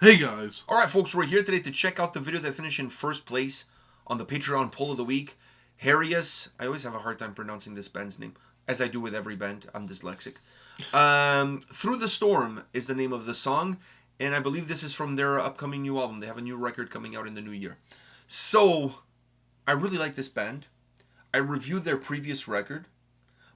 Hey guys. Alright folks, we're here today to check out the video that finished in first place on the Patreon poll of the week. Hiraes, I always have a hard time pronouncing this band's name, as I do with every band. I'm dyslexic. Through the Storm is the name of the song, and I believe this is from their upcoming new album. They have a new record coming out in the new year. So, I really like this band. I reviewed their previous record,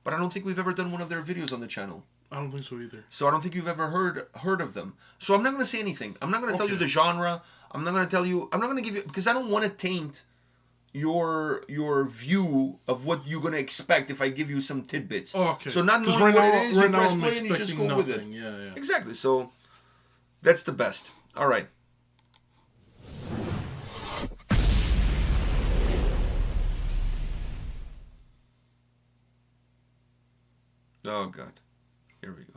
but I don't think we've ever done one of their videos on the channel. I don't think so either. So I don't think you've ever heard of them. So I'm not going to say anything. I'm not going to tell you the genre. I'm not going to give you, because I don't want to taint your view of what you're going to expect if I give you some tidbits. Oh, okay. So not knowing what it is, you press play and you just go with it. Yeah. Exactly. So that's the best. All right. Oh, God. Here we go.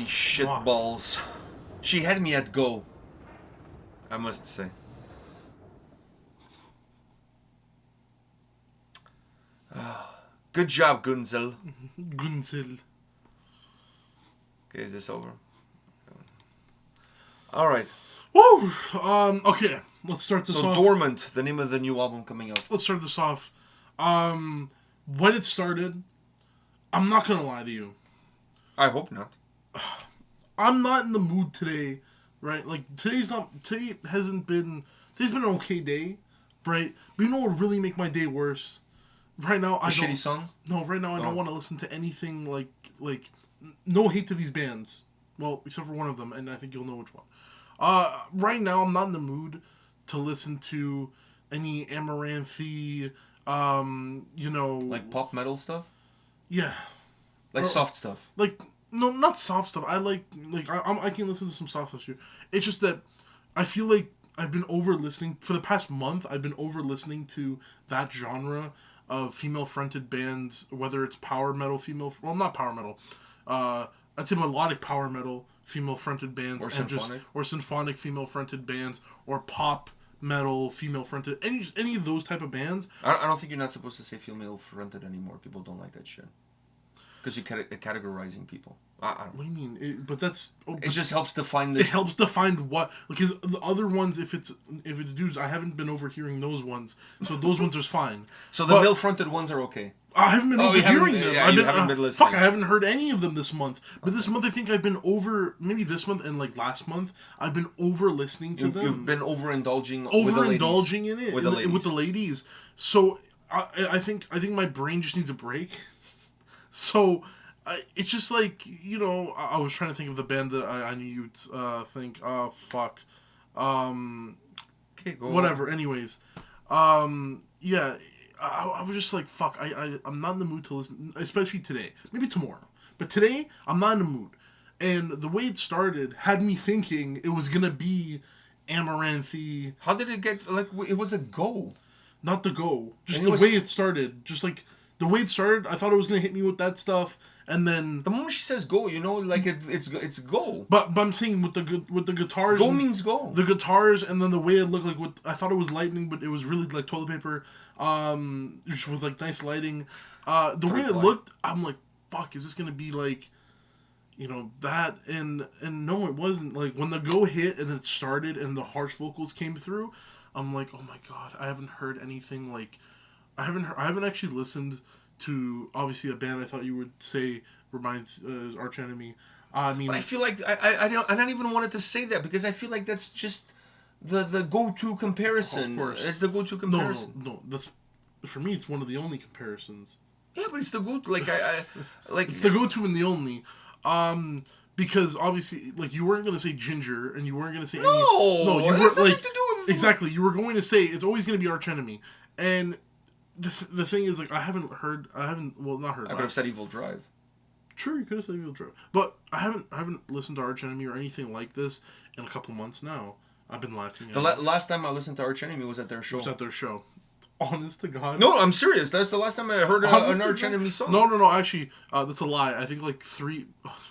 Holy shit balls. She had me at go, I must say. Good job, Gunzel. Gunzel. Okay, is this over? All right. Woo! Okay, let's start this off. So, Dormant, the name of the new album coming out. Let's start this off. When it started, I'm not gonna lie to you. I hope not. I'm not in the mood today, right? Like, today's been an okay day, right? But you know what would really make my day worse? Right now, I don't... shitty song? No, right now I don't want to listen to anything like... No hate to these bands. Well, except for one of them, and I think you'll know which one. Right now, I'm not in the mood to listen to any Amaranthy, Like pop metal stuff? Yeah. Like soft stuff? Like, no, not soft stuff. I can listen to some soft stuff too. It's just that I feel like I've been over-listening, for the past month, I've been over-listening to that genre of female-fronted bands, whether it's power metal, not power metal, I'd say melodic power metal, female-fronted bands, or symphonic female-fronted bands, or pop metal, female-fronted, any of those type of bands. I don't think you're not supposed to say female-fronted anymore. People don't like that shit. Because you're categorizing people. What do you mean? It just helps define It helps define what, because the other ones, if it's dudes, I haven't been overhearing those ones, so those ones are fine. So the male-fronted ones are okay. I haven't been overhearing them. Yeah, you haven't been listening. Fuck, I haven't heard any of them this month. But this month, I think I've been maybe this month and like last month, I've been over-listening to them. You've been overindulging in it with the ladies. So I think my brain just needs a break. So it's just like, I was trying to think of the band that I knew you'd think. Oh, fuck. Okay, go whatever. On. Anyways, yeah. I was just like, fuck, I'm not in the mood to listen, especially today. Maybe tomorrow. But today, I'm not in the mood. And the way it started had me thinking it was going to be Amaranthy. How did it get, it was a go? Not the go. Just the way it started. Just like, the way it started, I thought it was going to hit me with that stuff. And then... The moment she says go, it's go. But I'm saying with the guitars... Go means go. The guitars, and then the way it looked like... I thought it was lightning, but it was really like toilet paper. Just with like nice lighting. The way it looked, I'm like, fuck, is this going to be like... that? And no, it wasn't. Like, when the go hit, and then it started, and the harsh vocals came through, I'm like, oh my god, I haven't heard anything like... I haven't actually listened to, obviously, a band I thought you would say reminds Arch Enemy. I mean, but I feel like I don't even wanted to say that, because I feel like that's just the go-to comparison. Of course, it's the go-to comparison. No, that's, for me, it's one of the only comparisons. Yeah, but it's the go-to. It's the go-to and the only. Because obviously, like, you weren't going to say Ginger, and you weren't going to say you were like to do with exactly. You were going to say it's always going to be Arch Enemy, and the thing is, like, not heard. I could have said Evil Drive. True, you could have said Evil Drive, but I haven't listened to Arch Enemy or anything like this in a couple months now. I've been lacking. Last time I listened to Arch Enemy was at their show. Honest to God. No, I'm serious. That's the last time I heard an Arch Enemy song. No. Actually, that's a lie. I think like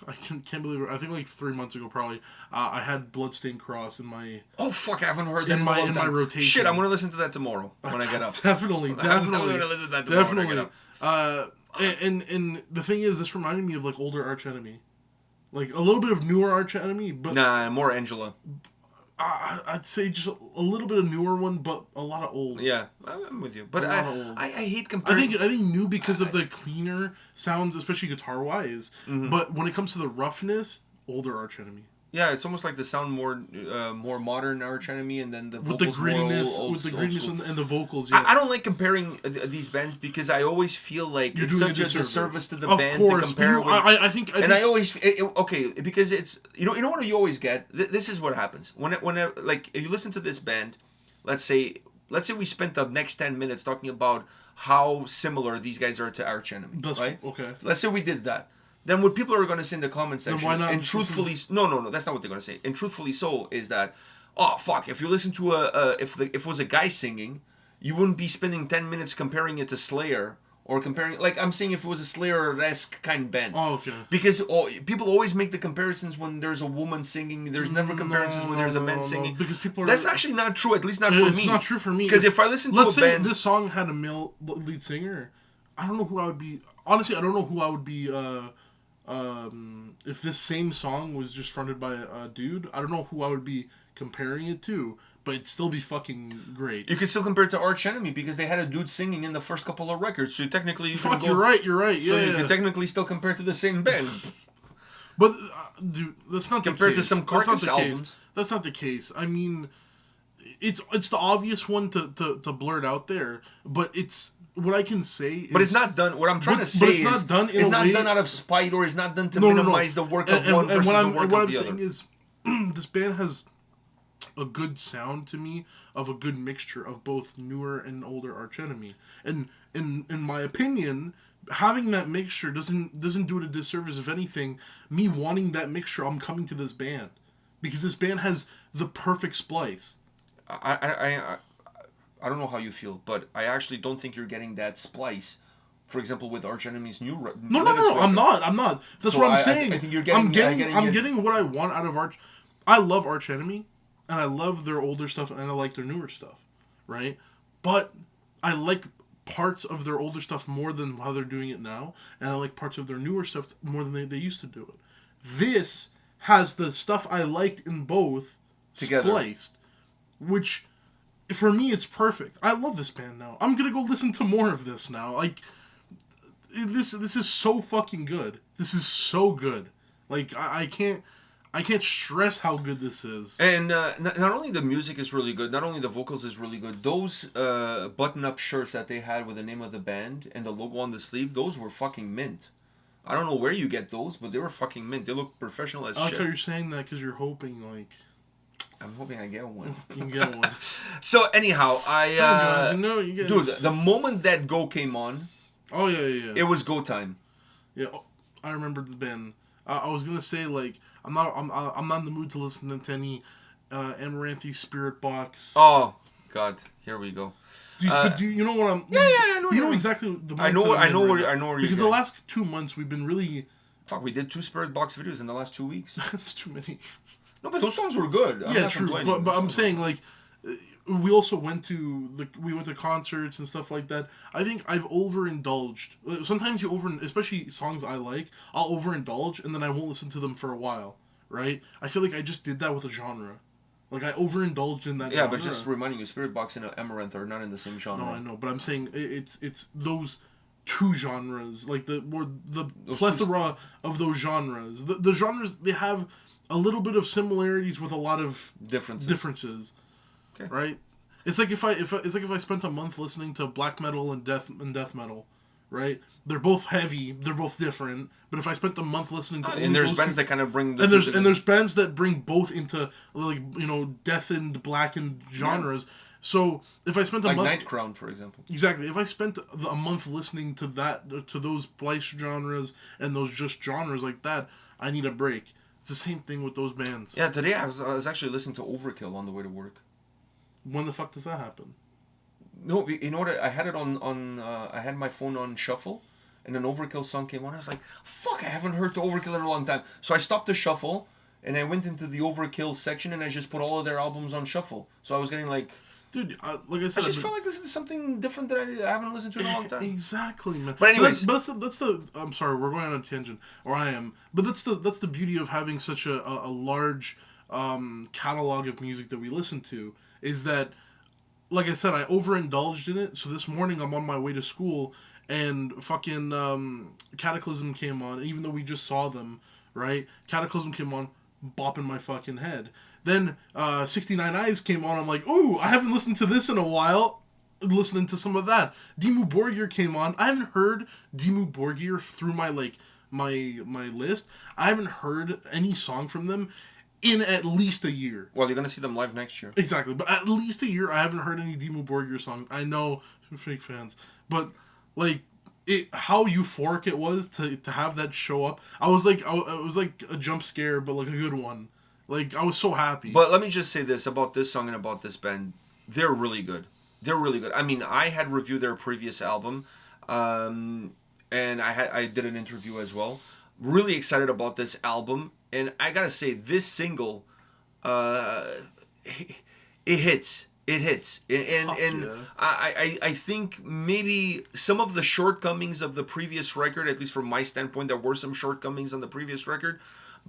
I can't believe it. I think like 3 months ago, probably. I had Bloodstained Cross in my. Oh fuck! I haven't heard that in my rotation. Shit, I'm gonna listen to that tomorrow when I get up. Definitely. I'm gonna listen to that tomorrow when I get up. And the thing is, this reminded me of like older Arch Enemy, like a little bit of newer Arch Enemy, but more Angela. I'd say just a little bit of newer one, but a lot of old. Yeah, I'm with you. But I hate comparing. I think new because of the cleaner sounds, especially guitar wise. Mm-hmm. But when it comes to the roughness, older Arch Enemy. Yeah, it's almost like the sound more modern Arch Enemy, and then the vocals with the grittiness and the vocals. Yeah. I don't like comparing these bands, because I always feel like it's such a disservice to the band to compare with. I think, because it's you know what you always get. This is what happens when like if you listen to this band, let's say we spent the next 10 minutes talking about how similar these guys are to Arch Enemy, right? Okay. Let's say we did that. Then what people are going to say in the comment section, and truthfully, no, that's not what they're going to say. And truthfully so, is that, oh, fuck, if you listen to if it was a guy singing, you wouldn't be spending 10 minutes comparing it to Slayer or comparing. Like I'm saying, if it was a Slayer-esque kind of band. Oh, okay. Because people always make the comparisons when there's a woman singing. There's never comparisons when there's a man singing. Because people are. That's actually not true. At least not for me. It's not true for me. Because if I listen to a band, let's say this song had a male lead singer, I don't know who I would be. Honestly, I don't know who I would be. If this same song was just fronted by a dude, I don't know who I would be comparing it to. But it'd still be fucking great. You could still compare it to Arch Enemy because they had a dude singing in the first couple of records. So technically, you're right. Yeah, so you could technically still compare it to the same band. But dude, that's not compared the case. to some Carcass albums. That's not the case. I mean, it's the obvious one to blurt out there. But it's what I can say. But it's not done. What I'm trying to say is, not done. It's not done out of spite, or it's not done to minimize the work of one versus the work of the other. What I'm saying is, this band has a good sound to me of a good mixture of both newer and older Arch Enemy, and in my opinion, having that mixture doesn't do it a disservice. If anything, me wanting that mixture, I'm coming to this band because this band has the perfect splice. I don't know how you feel, but I actually don't think you're getting that splice. For example, with Arch Enemy's new No, I'm not. That's what I'm saying. I think you're getting. I'm getting what I want out of Arch. I love Arch Enemy. And I love their older stuff, and I like their newer stuff, right? But I like parts of their older stuff more than how they're doing it now, and I like parts of their newer stuff more than they used to do it. This has the stuff I liked in both together, spliced, which, for me, it's perfect. I love this band now. I'm gonna go listen to more of this now. Like, this is so fucking good. This is so good. Like, I can't stress how good this is. And not only the music is really good, not only the vocals is really good, those button-up shirts that they had with the name of the band and the logo on the sleeve, those were fucking mint. I don't know where you get those, but they were fucking mint. They look professional as shit. I like how you're saying that because you're hoping, like... I'm hoping I get one. You can get one. So, anyhow, you guys... Dude, the moment that Go came on... Oh, yeah. It was go time. Yeah, I remember the band. I was gonna say, like... I'm not in the mood to listen to any Amaranthi Spirit Box. Oh God, here we go. But you know what I'm? Yeah, I know. You know exactly the. I know where. Because the last 2 months we've been really. Fuck, we did 2 Spirit Box videos in the last 2 weeks. That's too many. No, but those songs were good. I'm not true. complaining. But I'm saying, like, we also went to concerts and stuff like that. I think I've overindulged. Sometimes especially songs I like, I'll overindulge and then I won't listen to them for a while, right? I feel like I just did that with a genre. Like, I overindulged in that genre. Yeah, but just reminding you, Spirit Box and Amaranth are not in the same genre. No, I know, but I'm saying it's those two genres, like the plethora of those genres. The genres, they have a little bit of similarities with a lot of differences. Okay. Right? It's like if I spent a month listening to black metal and death metal, right? They're both heavy, they're both different. But if I spent a month listening to and there's bands that kind of bring there's bands that bring both into, like, you know, death and black and genres. Yeah. So if I spent a month, like Night Crown, for example. Exactly. If I spent a month listening to those splice genres and those just genres like that, I need a break. It's the same thing with those bands. Yeah, today I was actually listening to Overkill on the way to work. When the fuck does that happen? No, you know what? I had it on I had my phone on shuffle, and an Overkill song came on. I was like, fuck, I haven't heard the Overkill in a long time. So I stopped the shuffle, and I went into the Overkill section, and I just put all of their albums on shuffle. So I was getting like... Dude, like I said... I just felt like this is something different that I haven't listened to in a long time. Exactly, man. But anyways... But that's the... I'm sorry, we're going on a tangent. Or I am. But that's the beauty of having such a large catalog of music that we listen to, is that... Like I said, I overindulged in it. So this morning I'm on my way to school and fucking Cataclysm came on. Even though we just saw them, right? Cataclysm came on, bopping my fucking head. Then 69 Eyes came on. I'm like, ooh, I haven't listened to this in a while. Listening to some of that. Dimmu Borgir came on. I haven't heard Dimmu Borgir through my list. I haven't heard any song from them in at least a year. Well, you're going to see them live next year. Exactly. But at least a year, I haven't heard any Dimmu Borgir songs. I know, fake fans. But, like, how euphoric it was to have that show up. It was like a jump scare, but, like, a good one. Like, I was so happy. But let me just say this about this song and about this band. They're really good. They're really good. I mean, I had reviewed their previous album. and I did an interview as well. Really excited about this album, and I gotta say, this single, it hits. It hits, and yeah. I think maybe some of the shortcomings of the previous record, at least from my standpoint, there were some shortcomings on the previous record.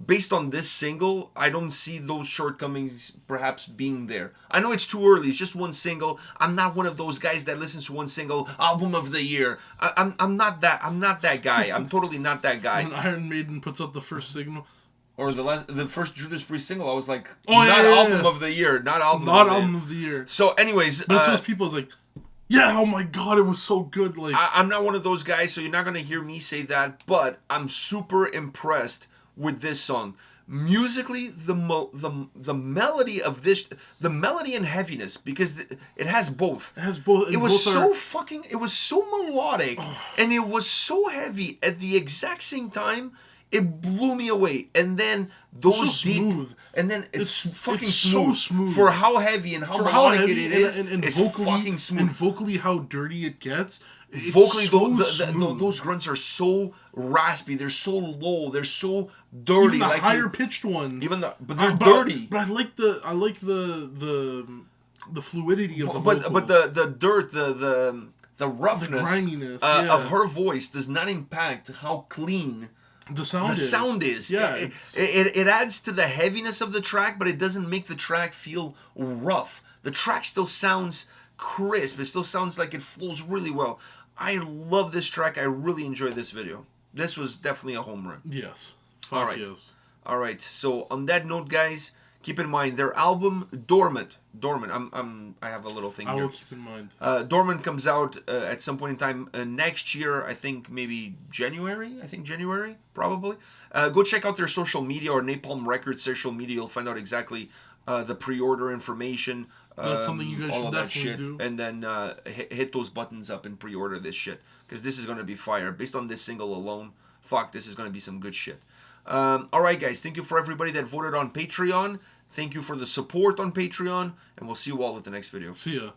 Based on this single, I don't see those shortcomings perhaps being there. I know it's too early; it's just one single. I'm not one of those guys that listens to one single album of the year. I'm not that. I'm not that guy. I'm totally not that guy. When Iron Maiden puts out the first signal, Or the first Judas Priest single, I was like, oh, yeah, not yeah, album yeah. of the year, not album, not of the album year. of the year. So, anyways, But it's those people is like, yeah, oh my god, it was so good. Like I'm not one of those guys, so you're not gonna hear me say that. But I'm super impressed with this song. Musically, the melody of this, the melody and heaviness, because it has both. it has both. It was both so are, fucking. It was so melodic, and it was so heavy at the exact same time. It blew me away, and then those so deep, smooth. and then it's fucking it's smooth. so smooth For how heavy and how for how melodic heavy it is. and It's vocally fucking smooth. and vocally how dirty it gets. It's Vocally, so smooth. those grunts are so raspy. They're so low. They're so dirty. Even the like higher pitched ones. but they're but dirty. But I like the fluidity of the vocals. But the dirt, the roughness, griminess, of her voice does not impact how clean the sound is. Yeah, Yeah, it adds to the heaviness of the track, but it doesn't make the track feel rough. The track still sounds crisp. It still sounds like it flows really well. I love this track. I really enjoyed this video. This was definitely a home run. Yes. All right. Yes. All right. So on that note, guys, keep in mind their album Dormant. I have a little thing I here. will keep in mind. Dormant comes out at some point in time next year. I think maybe January. January probably. Go check out their social media or Napalm Records social media. You'll find out exactly the pre-order information. That's something you guys all should of that definitely shit, do. and then hit those buttons up and pre-order this shit because this is gonna be fire. Based on this single alone, fuck, this is gonna be some good shit. All right, guys, thank you for everybody that voted on Patreon. Thank you for the support on Patreon, and we'll see you all at the next video. See ya.